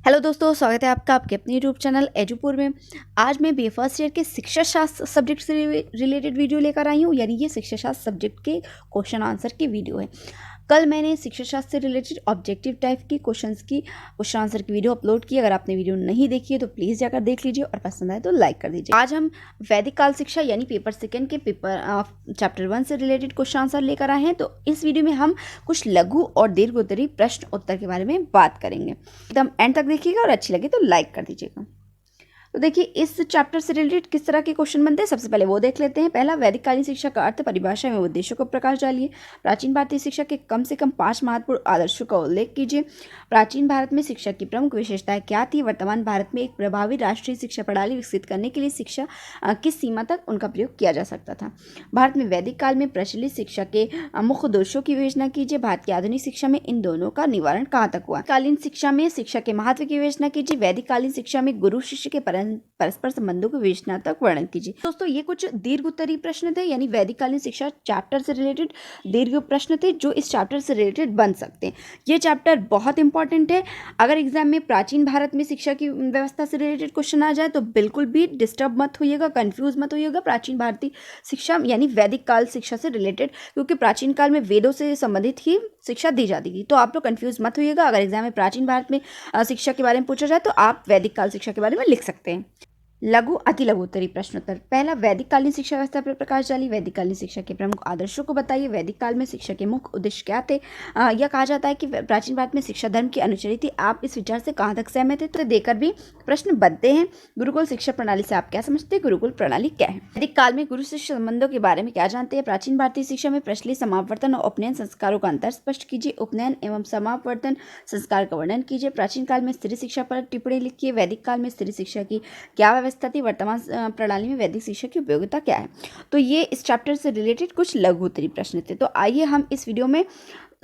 Hello दोस्तों, स्वागत है आपका आपके अपने यूट्यूब चैनल एजुपुर में। आज मैं बी फर्स्ट ईयर के शिक्षा शास्त्र सब्जेक्ट से रिलेटेड वीडियो लेकर आई हूँ, यानी ये शिक्षा शास्त्र सब्जेक्ट के क्वेश्चन आंसर की वीडियो है। कल मैंने शिक्षा शास्त्र से रिलेटेड ऑब्जेक्टिव टाइप की क्वेश्चन आंसर की वीडियो अपलोड की। अगर आपने वीडियो नहीं देखी है तो प्लीज़ जाकर देख लीजिए और पसंद आए तो लाइक कर दीजिए। आज हम वैदिक काल शिक्षा यानी पेपर सेकेंड के चैप्टर 1 से रिलेटेड क्वेश्चन आंसर लेकर आए हैं। तो इस वीडियो में हम कुछ लघु और दीर्घ उत्तरीय प्रश्न उत्तर के बारे में बात करेंगे। एकदम एंड तक देखिएगा और अच्छी लगे तो लाइक कर दीजिएगा। तो देखिए, इस चैप्टर से रिलेटेड किस तरह के क्वेश्चन बनते हैं, सबसे पहले वो देख लेते हैं। पहला, वैदिक कालीन शिक्षा का अर्थ, परिभाषा एवं उद्देश्यों को प्रकाश डालिए। प्राचीन भारतीय शिक्षा के कम से कम 5 महत्वपूर्ण आदर्शों का उल्लेख कीजिए। प्राचीन भारत में शिक्षा की प्रमुख विशेषताएं क्या थी। वर्तमान भारत में एक प्रभावी राष्ट्रीय शिक्षा प्रणाली विकसित करने के लिए शिक्षा किस सीमा तक उनका प्रयोग किया जा सकता था। भारत में वैदिक काल में प्रचलित शिक्षा के मुख्य दोषों की विवेचना कीजिए। भारत की आधुनिक शिक्षा में इन दोनों का निवारण कहाँ तक हुआ। कालीन शिक्षा में शिक्षा के महत्व की विवेचना कीजिए। वैदिक कालीन शिक्षा में गुरु शिष्य के परस्पर संबंधों की विवेचनात्मक वर्णन कीजिए। दोस्तों, ये कुछ दीर्घ उत्तरीय प्रश्न थे, यानी वैदिक कालीन शिक्षा चैप्टर से रिलेटेड दीर्घ प्रश्न थे जो इस चैप्टर से रिलेटेड बन सकते हैं। ये चैप्टर बहुत इंपॉर्टेंट है। अगर एग्जाम में प्राचीन भारत में शिक्षा की व्यवस्था से रिलेटेड क्वेश्चन आ जाए तो बिल्कुल भी डिस्टर्ब मत होइएगा, कंफ्यूज मत होइएगा। प्राचीन भारतीय शिक्षा यानी वैदिक काल शिक्षा से रिलेटेड, क्योंकि प्राचीन काल में वेदों से संबंधित ही शिक्षा दी जाती थी, तो आप लोग कंफ्यूज मत होइएगा। अगर एग्जाम में प्राचीन भारत में शिक्षा के बारे में पूछा जाए तो आप वैदिक काल शिक्षा के बारे में लिख सकते हैं। लघु अति लघु उत्तरीय प्रश्नोत्तर। पहला, वैदिक कालीन शिक्षा व्यवस्था पर प्रकाश डालिए। वैदिक कालीन शिक्षा के प्रमुख आदर्शों को बताइए। वैदिक काल में शिक्षा के मुख्य उद्देश्य क्या थे। यह कहा जाता है कि प्राचीन भारत में शिक्षा धर्म की अनुचरी थी। आप इस विचार से कहाँ तक सहमत है, तो देकर भी प्रश्न बनते हैं। गुरुकुल शिक्षा प्रणाली से आप क्या समझते हैं, गुरुकुल प्रणाली क्या है। वैदिक काल में गुरु शिष्य संबंधों के बारे में क्या जानते हैं। प्राचीन भारतीय शिक्षा में प्रचलित समावर्तन और उपनयन संस्कारों का अंतर स्पष्ट कीजिए। उपनयन एवं समावर्तन संस्कार का वर्णन कीजिए। प्राचीन काल में स्त्री शिक्षा पर टिप्पणी लिखिए। वैदिक काल में स्त्री शिक्षा की क्या व्यवस्था थी। वर्तमान प्रणाली में वैदिक शिक्षा की उपयोगिता क्या है। तो ये इस चैप्टर से रिलेटेड कुछ लघु उत्तरीय प्रश्न थे। तो आइए हम इस वीडियो में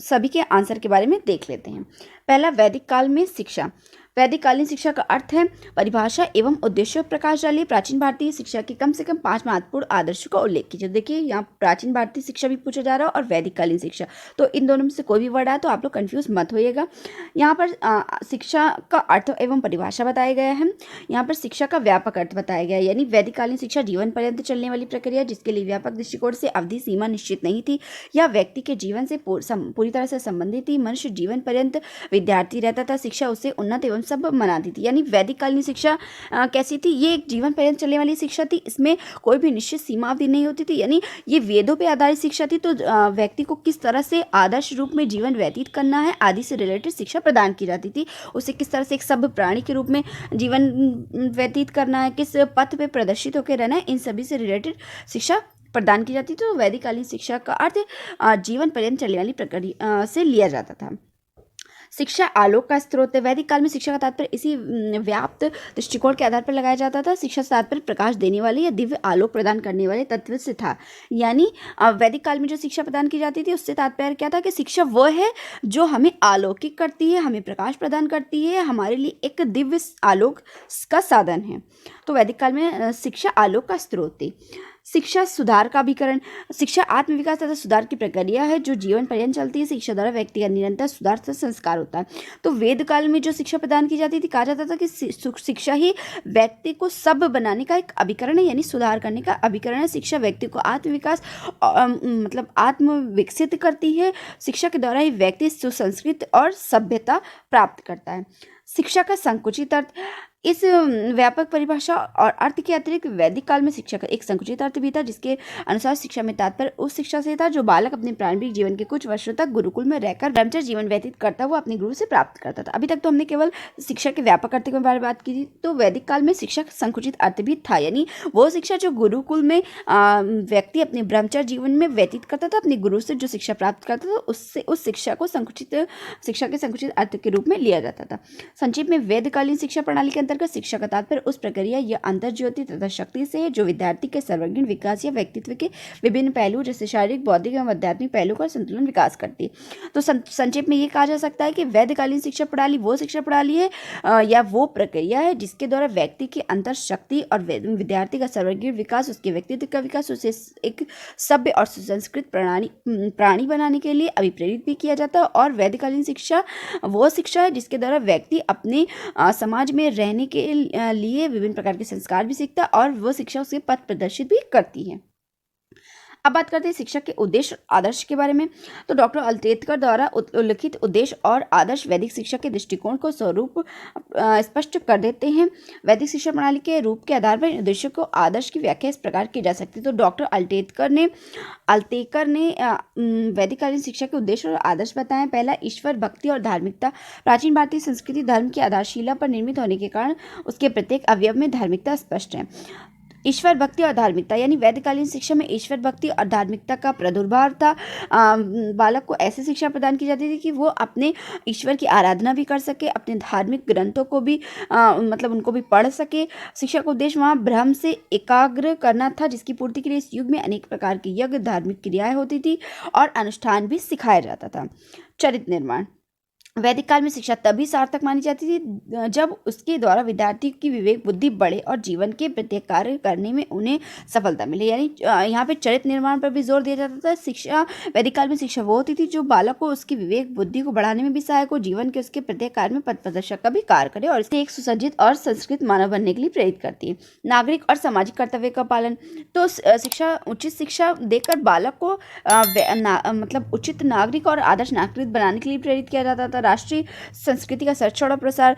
सभी के आंसर के बारे में देख लेते हैं। पहला, वैदिक काल में शिक्षा। वैदिक कालीन शिक्षा का अर्थ है, परिभाषा एवं उद्देश्यों पर प्रकाश डालिए। प्राचीन भारतीय शिक्षा के कम से कम 5 महत्वपूर्ण आदर्शों का उल्लेख कीजिए। देखिए, यहाँ प्राचीन भारतीय शिक्षा भी पूछा जा रहा है और वैदिक कालीन शिक्षा, तो इन दोनों में से कोई भी वर्ड आए तो आप लोग कंफ्यूज मत होइएगा। यहाँ पर शिक्षा का अर्थ एवं परिभाषा बताया गया है। यहाँ पर शिक्षा का व्यापक अर्थ बताया गया है, यानी वैदिक कालीन शिक्षा जीवन पर्यंत चलने वाली प्रक्रिया जिसके लिए व्यापक दृष्टिकोण से अवधि सीमा निश्चित नहीं थी। यह व्यक्ति के जीवन से पूरी तरह से संबंधित थी। मनुष्य जीवन पर्यंत विद्यार्थी रहता था। शिक्षा उसे उन्नत एवं सब बनाती थी। यानी वैदिक कालीन शिक्षा कैसी थी, ये एक जीवन पर्यंत चलने वाली शिक्षा थी। इसमें कोई भी निश्चित सीमा अवधि नहीं होती थी, यानी ये वेदों पे आधारित शिक्षा थी। तो व्यक्ति को किस तरह से आदर्श रूप में जीवन व्यतीत करना है आदि से रिलेटेड शिक्षा प्रदान की जाती थी। उसे किस तरह से एक सभ्य प्राणी के रूप में जीवन व्यतीत करना है, किस पथ पे प्रदर्शित होकर रहना है, इन सभी से रिलेटेड शिक्षा प्रदान की जाती थी। तो वैदिक कालीन शिक्षा का अर्थ जीवन पर्यंत चलने वाली प्रक्रिया से लिया जाता था। शिक्षा आलोक का स्रोत है। वैदिक काल में शिक्षा का तात्पर्य इसी व्याप्त दृष्टिकोण के आधार पर लगाया जाता था। शिक्षा से तात्पर्य प्रकाश देने वाले या दिव्य आलोक प्रदान करने वाले तत्व से था। यानी वैदिक काल में जो शिक्षा प्रदान की जाती थी उससे तात्पर्य क्या था कि शिक्षा वह है जो हमें आलोकित करती है, हमें प्रकाश प्रदान करती है, हमारे लिए एक दिव्य आलोक का साधन है। तो वैदिक काल में शिक्षा आलोक का स्रोत थी। शिक्षा सुधार का अभिकरण। शिक्षा आत्मविकास तथा सुधार की प्रक्रिया है जो जीवन पर्यंत चलती है। शिक्षा द्वारा व्यक्ति का निरंतर सुधार तथा संस्कार होता है। तो वेद काल में जो शिक्षा प्रदान की जाती थी, कहा जाता था कि शिक्षा ही व्यक्ति को सब बनाने का एक अभिकरण है, यानी सुधार करने का अभिकरण है। शिक्षा व्यक्ति को आत्मविकास मतलब आत्म विकसित करती है। शिक्षा के द्वारा ही व्यक्ति सुसंस्कृत और सभ्यता प्राप्त करता है। शिक्षा का संकुचित अर्थ। इस व्यापक परिभाषा और अर्थ के अतिरिक्त वैदिक काल में शिक्षा का एक संकुचित अर्थ भी था, जिसके अनुसार शिक्षा में तात्पर्य उस शिक्षा से था जो बालक अपने प्रारंभिक जीवन के कुछ वर्षों तक गुरुकुल में रहकर ब्रह्मचर्य जीवन व्यतीत करता हुआ अपने गुरु से प्राप्त करता था। अभी तक तो हमने केवल शिक्षा के व्यापक अर्थ के बारे में बात की थी, तो वैदिक काल में शिक्षा का संकुचित अर्थ भी था, यानी वो शिक्षा जो गुरुकुल में व्यक्ति अपने ब्रह्मचर्य जीवन में व्यतीत करता था, अपने गुरु से जो शिक्षा प्राप्त करता था उससे उस शिक्षा को शिक्षा के संकुचित अर्थ के रूप में लिया जाता था। संक्षेप में वैदिक कालीन शिक्षा प्रणाली के अंतर्गत शिक्षा का तात्पर्य उस प्रक्रिया या अंतर्ज्योति तथा शक्ति से है जो विद्यार्थी के सर्वांगीण विकास या व्यक्तित्व के विभिन्न पहलू जैसे शारीरिक, बौद्धिक एवं आध्यात्मिक पहलू का संतुलन विकास करती है। तो संक्षेप में ये कहा जा सकता है कि वैधकालीन शिक्षा प्रणाली वो शिक्षा प्रणाली है या वो प्रक्रिया है जिसके द्वारा व्यक्ति की अंतर शक्ति और विद्यार्थी का सर्वांगीण विकास, उसके व्यक्तित्व का विकास, उसे एक सभ्य और सुसंस्कृत प्राणी बनाने के लिए अभिप्रेरित भी किया जाता है। और वैधकालीन शिक्षा वो शिक्षा है जिसके द्वारा व्यक्ति अपने समाज में रहने के लिए विभिन्न प्रकार के संस्कार भी सीखता है और वो शिक्षा उसके पथ प्रदर्शित भी करती है। अब बात करते हैं शिक्षा के उद्देश्य और आदर्श के बारे में। तो डॉक्टर अल्तेकर द्वारा उल्लिखित उद्देश्य और आदर्श वैदिक शिक्षा के दृष्टिकोण को स्वरूप स्पष्ट कर देते हैं। वैदिक शिक्षा प्रणाली के रूप के आधार पर उद्देश्य को आदर्श की व्याख्या इस प्रकार की जा सकती है। तो डॉक्टर अल्तेकर ने वैदिककालीन शिक्षा के उद्देश्य और आदर्श बताए। पहला, ईश्वर भक्ति और धार्मिकता। प्राचीन भारतीय संस्कृति धर्म की आधारशिला पर निर्मित होने के कारण उसके प्रत्येक अवयव में धार्मिकता स्पष्ट है। ईश्वर भक्ति और धार्मिकता यानी वैदिककालीन शिक्षा में ईश्वर भक्ति और धार्मिकता का प्रादुर्भाव था। बालक को ऐसी शिक्षा प्रदान की जाती थी कि वो अपने ईश्वर की आराधना भी कर सके, अपने धार्मिक ग्रंथों को भी उनको भी पढ़ सके। शिक्षा का उद्देश्य वहाँ ब्रह्म से एकाग्र करना था, जिसकी पूर्ति के लिए इस युग में अनेक प्रकार के यज्ञ, धार्मिक क्रियाएं होती थी और अनुष्ठान भी सिखाया जाता था। चरित्र निर्माण। वैदिक काल में शिक्षा तभी सार्थक मानी जाती थी जब उसके द्वारा विद्यार्थी की विवेक बुद्धि बढ़े और जीवन के प्रत्येक कार्य करने में उन्हें सफलता मिले। यानी यहाँ पे चरित्र निर्माण पर भी जोर दिया जाता था। शिक्षा वैदिक काल में शिक्षा वो होती थी जो बालक को उसकी विवेक बुद्धि को बढ़ाने में भी सहायक हो, जीवन के उसके प्रत्येक कार्य में पथ प्रदर्शक का भी कार्य करे और इसे एक सुसज्जित और संस्कृत मानव बनने के लिए प्रेरित करती है। नागरिक और सामाजिक कर्तव्य का पालन। तो शिक्षा, उचित शिक्षा देकर बालक को उचित नागरिक और आदर्श नागरिक बनाने के लिए प्रेरित किया जाता था। राष्ट्रीय संस्कृति का संरक्षण और प्रसार।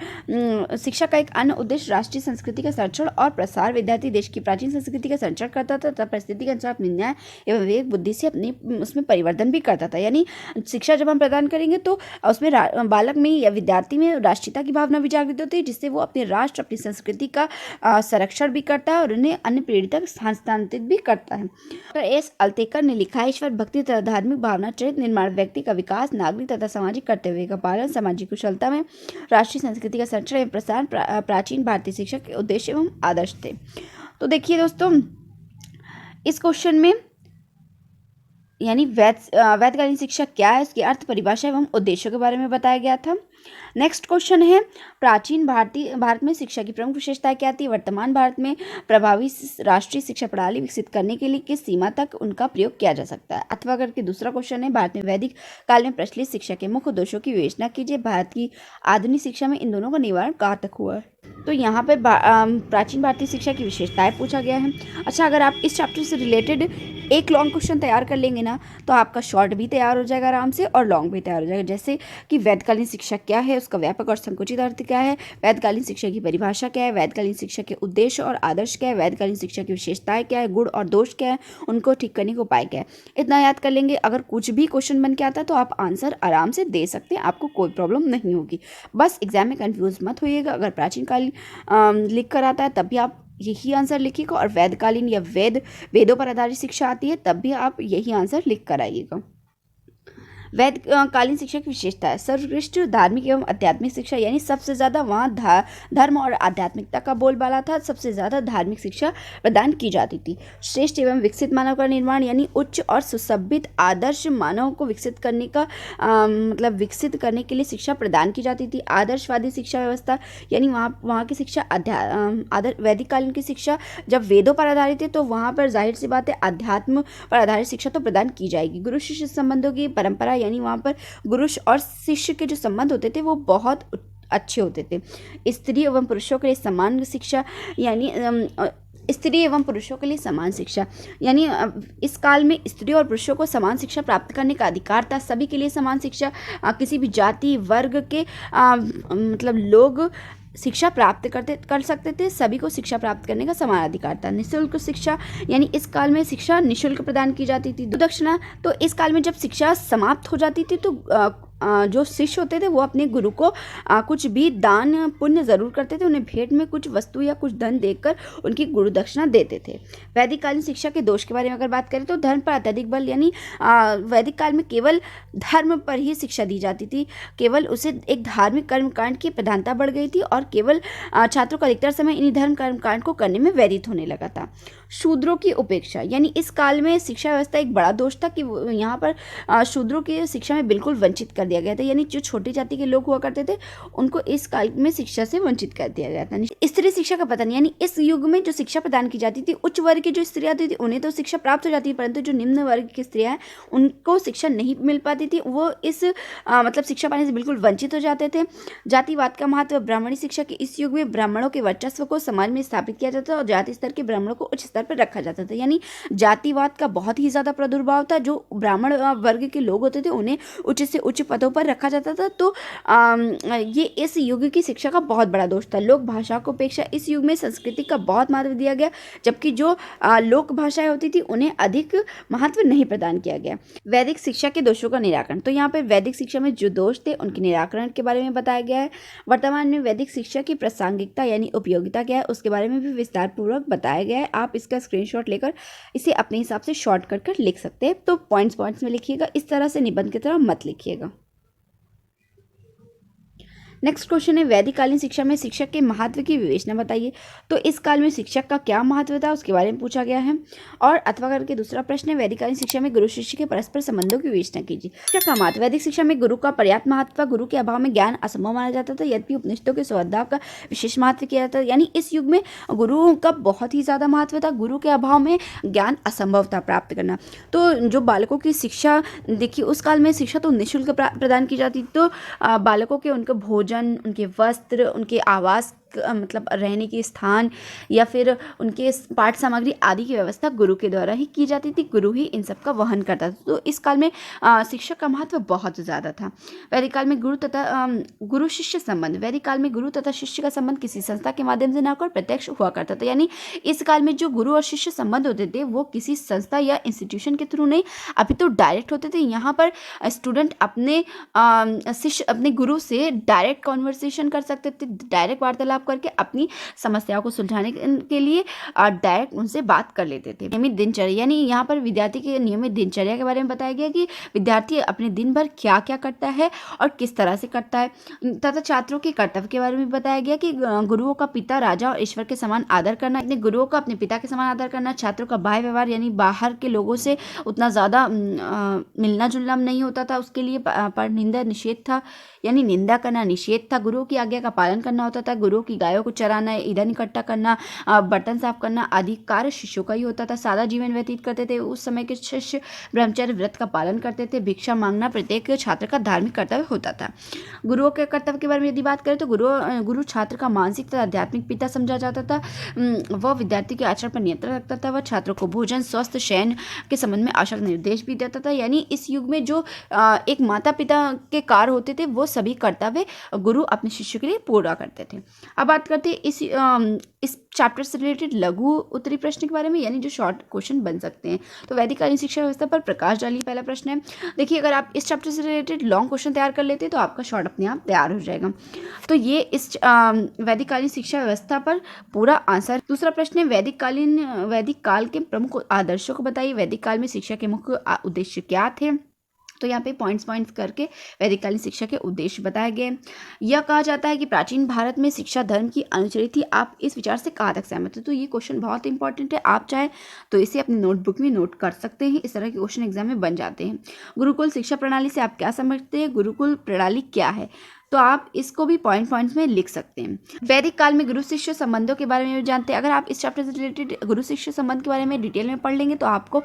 शिक्षा का एक अन्य उद्देश्य राष्ट्रीय संस्कृति का संरक्षण और प्रसार। विद्यार्थी देश की प्राचीन संस्कृति का संरक्षण करता था तथा परिस्थिति के अनुसार अपनी न्याय एवं विवेक बुद्धि से अपने उसमें परिवर्तन भी करता था। यानी शिक्षा जब हम प्रदान करेंगे तो उसमें बालक में या विद्यार्थी में राष्ट्रीयता की भावना भी जागृत होती है, जिससे वो अपने राष्ट्र, अपनी संस्कृति का संरक्षण भी करता है और उन्हें अन्य पीढ़ी तक हस्तांतरित भी करता है। डॉक्टर एस अल्तेकर ने लिखा है, ईश्वर भक्ति तथा धार्मिक भावना, चरित्र निर्माण, व्यक्ति का विकास, नागरिक तथा सामाजिक कर्तव्य का पालन, सामाजिक कुशलता में राष्ट्रीय संस्कृति का संरक्षण एवं प्रसार प्राचीन भारतीय शिक्षा के उद्देश्य एवं आदर्श थे। तो देखिए दोस्तों, इस क्वेश्चन में यानी वैदिककालीन शिक्षा क्या है, उसकी अर्थ, परिभाषा एवं उद्देश्यों के बारे में बताया गया था। नेक्स्ट क्वेश्चन है, प्राचीन भारत में शिक्षा की प्रमुख विशेषताएं क्या थी? वर्तमान भारत में प्रभावी राष्ट्रीय शिक्षा प्रणाली विकसित करने के लिए किस सीमा तक उनका प्रयोग किया जा सकता है? अथवा करके दूसरा क्वेश्चन है, भारत में वैदिक काल में प्रचलित शिक्षा के मुख्य दोषों की विवेचना कीजिए। भारत की आधुनिक शिक्षा में इन दोनों का निवारण कहाँ तक हुआ है? तो यहाँ पर प्राचीन भारतीय शिक्षा की विशेषताएं पूछा गया है। अच्छा, अगर आप इस चैप्टर से रिलेटेड एक लॉन्ग क्वेश्चन तैयार कर लेंगे ना, तो आपका शॉर्ट भी तैयार हो जाएगा आराम से और लॉन्ग भी तैयार हो जाएगा। जैसे कि वैदिककालीन शिक्षा क्या है, उसका व्यापक और संकुचित अर्थ क्या है, वैदिककालीन शिक्षा की परिभाषा क्या है, वैदिककालीन शिक्षा के उद्देश्य और आदर्श क्या है, वैदिककालीन शिक्षा की विशेषताएं क्या है, गुण और दोष क्या है, उनको ठीक करने के उपाय क्या है। इतना याद कर लेंगे, अगर कुछ भी क्वेश्चन बन के आता है तो आप आंसर आराम से दे सकते हैं, आपको कोई प्रॉब्लम नहीं होगी। बस एग्जाम में कन्फ्यूज मत होइएगा। अगर प्राचीन काल लिख कर आता है तब भी आप यही आंसर लिखिएगा, और वैदिककालीन या वेदों पर आधारित शिक्षा आती है तब भी आप यही आंसर लिख कर आइएगा। वैदिककालीन शिक्षा की विशेषता है, सर्वोत्कृष्ट धार्मिक एवं आध्यात्मिक शिक्षा, यानी सबसे ज़्यादा वहाँ धर्म और आध्यात्मिकता का बोलबाला था, सबसे ज़्यादा धार्मिक शिक्षा प्रदान की जाती थी। श्रेष्ठ एवं विकसित मानव का निर्माण, यानी उच्च और सुसभ्यित आदर्श मानव को विकसित करने का विकसित करने के लिए शिक्षा प्रदान की जाती थी। आदर्शवादी शिक्षा व्यवस्था, यानी वहाँ की शिक्षा वैदिककालीन की शिक्षा जब वेदों पर आधारित है तो वहाँ पर जाहिर सी बात है अध्यात्म पर आधारित शिक्षा तो प्रदान की जाएगी। गुरु शिष्य संबंधों की परंपरा, यानी वहाँ पर गुरु और शिष्य के जो संबंध होते थे वो बहुत अच्छे होते थे। स्त्री एवं पुरुषों के लिए समान शिक्षा, यानी स्त्री एवं पुरुषों के लिए समान शिक्षा, यानी इस काल में स्त्री और पुरुषों को समान शिक्षा प्राप्त करने का अधिकार था। सभी के लिए समान शिक्षा, किसी भी जाति वर्ग के लोग शिक्षा प्राप्त कर सकते थे, सभी को शिक्षा प्राप्त करने का समान अधिकार था। निःशुल्क शिक्षा, यानी इस काल में शिक्षा निःशुल्क प्रदान की जाती थी। दक्षिणा, तो इस काल में जब शिक्षा समाप्त हो जाती थी तो जो शिष्य होते थे वो अपने गुरु को कुछ भी दान पुण्य ज़रूर करते थे, उन्हें भेंट में कुछ वस्तु या कुछ धन देकर उनकी गुरु दक्षिणा देते थे। वैदिक कालीन शिक्षा के दोष के बारे में अगर बात करें तो धर्म पर अत्यधिक बल, यानी वैदिक काल में केवल धर्म पर ही शिक्षा दी जाती थी, केवल उसे एक धार्मिक कर्मकांड की प्रधानता बढ़ गई थी और केवल छात्रों का अधिकतर समय इन्हीं धर्म कर्मकांड को करने में व्यतीत होने लगा था। शूद्रों की उपेक्षा, यानी इस काल में शिक्षा व्यवस्था एक बड़ा दोष था कि यहाँ पर शूद्रों की शिक्षा में बिल्कुल वंचित कर दिया गया था, यानी जो छोटी जाति के लोग हुआ करते थे उनको इस काल में शिक्षा से वंचित कर दिया गया था। स्त्री शिक्षा का पतन, यानी इस युग में जो शिक्षा प्रदान की जाती थी, उच्च वर्ग की जो स्त्रियां थी उन्हें तो शिक्षा प्राप्त हो जाती थी, परंतु जो निम्न वर्ग की स्त्रियां हैं उनको शिक्षा नहीं मिल पाती थी, वो इस मतलब शिक्षा पाने से बिल्कुल वंचित हो जाते थे। जातिवाद का महत्व, ब्राह्मणी शिक्षा के इस युग में ब्राह्मणों के वर्चस्व को समाज में स्थापित किया जाता था और जाति स्तर के ब्राह्मणों को उच्च स्तर पर रखा जाता था, यानी जातिवाद का बहुत ही ज़्यादा प्रादुर्भाव था। जो ब्राह्मण वर्ग के लोग होते थे उन्हें उच्च से उच्च पदों पर रखा जाता था। तो ये इस युग की शिक्षा का बहुत बड़ा दोष था। लोक भाषा को अपेक्षा इस युग में संस्कृति का बहुत महत्व दिया गया, जबकि जो लोक भाषाएं होती थी उन्हें अधिक महत्व नहीं प्रदान किया गया। वैदिक शिक्षा के दोषों का निराकरण, तो यहाँ पर वैदिक शिक्षा में जो दोष थे उनके निराकरण के बारे में बताया गया है। वर्तमान में वैदिक शिक्षा की प्रासंगिकता यानी उपयोगिता क्या है उसके बारे में भी विस्तार पूर्वक बताया गया है। आप इसका स्क्रीनशॉट लेकर इसे अपने हिसाब से शॉर्ट कर लिख सकते हैं। तो पॉइंट्स में लिखिएगा, इस तरह से निबंध की तरह मत लिखिएगा। नेक्स्ट क्वेश्चन है, वैदिक कालीन शिक्षा में शिक्षक के महत्व की विवेचना बताइए। तो इस काल में शिक्षक का क्या महत्व था उसके बारे में पूछा गया है। और अथवा करके दूसरा प्रश्न है, वैदिक कालीन शिक्षा में गुरु शिष्य के परस्पर संबंधों की विवेचना कीजिए। शिक्षक का महत्व, वैदिक शिक्षा में गुरु का पर्याप्त महत्व था। गुरु के अभाव में ज्ञान असंभव माना जाता था, यद्यपि उपनिषदों के स्वभाव का विशेष महत्व किया जाता था, यानी इस युग में गुरु का बहुत ही ज़्यादा महत्व था। गुरु के अभाव में ज्ञान असंभव था प्राप्त करना। तो जो बालकों की शिक्षा, देखिए उस काल में शिक्षा तो निःशुल्क प्रदान की जाती थी, तो बालकों के उनका भोजन, उनके वस्त्र, उनके आवास मतलब रहने के स्थान या फिर उनके पाठ सामग्री आदि की व्यवस्था गुरु के द्वारा ही की जाती थी। गुरु ही इन सब का वहन करता था। तो इस काल में शिक्षक का महत्व बहुत ज़्यादा था। वैदिक काल में गुरु शिष्य संबंध, वैदिक काल में गुरु तथा शिष्य का संबंध किसी संस्था के माध्यम से न होकर प्रत्यक्ष हुआ करता था, यानी इस काल में जो गुरु और शिष्य संबंध होते थे वो किसी संस्था या इंस्टीट्यूशन के थ्रू नहीं, अभी तो डायरेक्ट होते थे। यहाँ पर स्टूडेंट अपने शिष्य अपने गुरु से डायरेक्ट कॉन्वर्सेशन कर सकते थे, डायरेक्ट वार्तालाप करके अपनी समस्याओं को सुलझाने के लिए डायरेक्ट उनसे बात कर लेते थे। नियमित दिनचर्या, यानी यहाँ पर विद्यार्थी के नियमित दिनचर्या के बारे में बताया गया कि विद्यार्थी अपने दिन भर क्या क्या करता है और किस तरह से करता है, तथा छात्रों के कर्तव्य के बारे में बताया गया कि गुरुओं का पिता राजा और ईश्वर के समान आदर करना, अपने गुरुओं का अपने पिता के समान आदर करना, छात्रों का बाह्य व्यवहार यानी बाहर के लोगों से उतना ज़्यादा मिलना जुलना नहीं होता था, उसके लिए पर निंदा निषेध था, यानी निंदा करना निषेध था। गुरुओं की आज्ञा का पालन करना होता था। गुरुओं की गायों को चराना, ईंधन इकट्ठा करना, बर्तन साफ करना आदि कार्य शिष्यों का ही होता था। सादा जीवन व्यतीत करते थे। उस समय के शिष्य ब्रह्मचर्य व्रत का पालन करते थे। भिक्षा मांगना प्रत्येक छात्र का धार्मिक कर्तव्य होता था। गुरुओं के कर्तव्य के बारे में यदि बात करें तो गुरु छात्र का मानसिक तथा आध्यात्मिक पिता समझा जाता था। वह विद्यार्थी के आचरण पर नियंत्रण रखता था। वह छात्रों को भोजन, स्वस्थ शयन के संबंध में आवश्यक निर्देश भी देता था। यानी इस युग में जो एक माता पिता के कार्य होते थे वो सभी कर्तव्य गुरु अपने शिष्य के लिए पूरा करते थे। अब बात करते हैं इस चैप्टर से रिलेटेड लघु उत्तरी प्रश्न के बारे में, यानी जो शॉर्ट क्वेश्चन बन सकते हैं। तो वैदिक कालीन शिक्षा व्यवस्था पर प्रकाश डालिए, पहला प्रश्न है। देखिए अगर आप इस चैप्टर से रिलेटेड लॉन्ग क्वेश्चन तैयार कर लेते हैं तो आपका शॉर्ट अपने आप तैयार हो जाएगा। तो ये इस वैदिक कालीन शिक्षा व्यवस्था पर पूरा आंसर। दूसरा प्रश्न है, वैदिक काल के प्रमुख आदर्शों को बताइए। वैदिक काल में शिक्षा के मुख्य उद्देश्य क्या थे। तो यहाँ पे पॉइंट्स करके वैदिक कालीन शिक्षा के उद्देश्य बताए गए। यह कहा जाता है कि प्राचीन भारत में शिक्षा धर्म की अनुचरी थी। आप इस विचार से कहाँ तक सहमत हो। तो ये क्वेश्चन बहुत इंपॉर्टेंट है। आप चाहे तो इसे अपनी नोटबुक में नोट कर सकते हैं। इस तरह के क्वेश्चन एग्जाम में बन जाते हैं। गुरुकुल शिक्षा प्रणाली से आप क्या समझते हैं। गुरुकुल प्रणाली क्या है, तो आप इसको भी पॉइंट्स में लिख सकते हैं। वैदिक काल में गुरु शिष्य संबंधों के बारे में जानते हैं। अगर आप इस चैप्टर से रिलेटेड गुरु शिष्य संबंध के बारे में डिटेल में पढ़ लेंगे तो आपको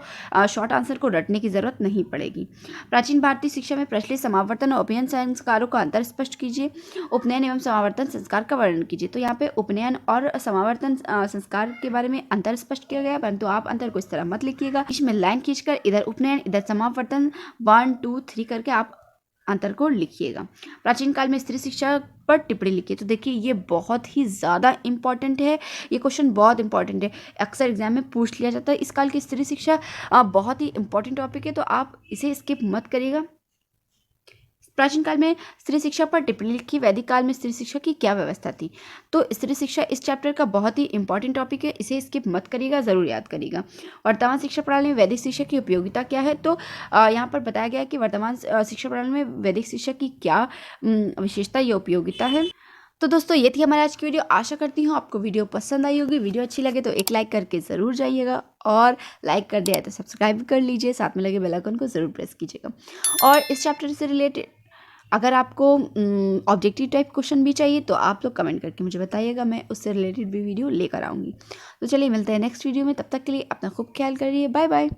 शॉर्ट आंसर को रटने की जरूरत नहीं पड़ेगी। प्राचीन भारतीय शिक्षा में प्रचलित समावर्तन और उपनयन संस्कारों का अंतर स्पष्ट कीजिए। उपनयन एवं समावर्तन संस्कार का वर्णन कीजिए। तो यहाँ पे उपनयन और समावर्तन संस्कार के बारे में अंतर स्पष्ट किया गया, परंतु आप अंतर को इस तरह मत लिखिएगा। इसमें लाइन खींचकर इधर उपनयन इधर समावर्तन 1 2 3 करके आप अंतर को लिखिएगा। प्राचीन काल में स्त्री शिक्षा पर टिप्पणी लिखिए। तो देखिए ये बहुत ही ज़्यादा इंपॉर्टेंट है। ये क्वेश्चन बहुत इंपॉर्टेंट है, अक्सर एग्जाम में पूछ लिया जाता है। इस काल की स्त्री शिक्षा बहुत ही इंपॉर्टेंट टॉपिक है, तो आप इसे स्किप मत करिएगा। प्राचीन काल में स्त्री शिक्षा पर टिप्पणी लिखी। वैदिक काल में स्त्री शिक्षा की क्या व्यवस्था थी। तो स्त्री शिक्षा इस चैप्टर का बहुत ही इंपॉर्टेंट टॉपिक है, इसे स्किप मत करिएगा, ज़रूर याद करिएगा। वर्तमान शिक्षा प्रणाली में वैदिक शिक्षा की उपयोगिता क्या है। तो यहाँ पर बताया गया है कि वर्तमान शिक्षा प्रणाली में वैदिक शिक्षा की क्या विशेषता या उपयोगिता है। तो दोस्तों ये थी हमारी आज की वीडियो। आशा करती हूँ आपको वीडियो पसंद आई होगी। वीडियो अच्छी लगे तो एक लाइक करके ज़रूर जाइएगा, और लाइक कर दिया है तो सब्सक्राइब कर लीजिए, साथ में लगे बेल आइकन को ज़रूर प्रेस कीजिएगा। और इस चैप्टर से रिलेटेड अगर आपको ऑब्जेक्टिव टाइप क्वेश्चन भी चाहिए तो आप लोग कमेंट करके मुझे बताइएगा, मैं उससे रिलेटेड भी वीडियो लेकर आऊँगी। तो चलिए मिलते हैं नेक्स्ट वीडियो में, तब तक के लिए अपना खूब ख्याल करिए। Bye bye.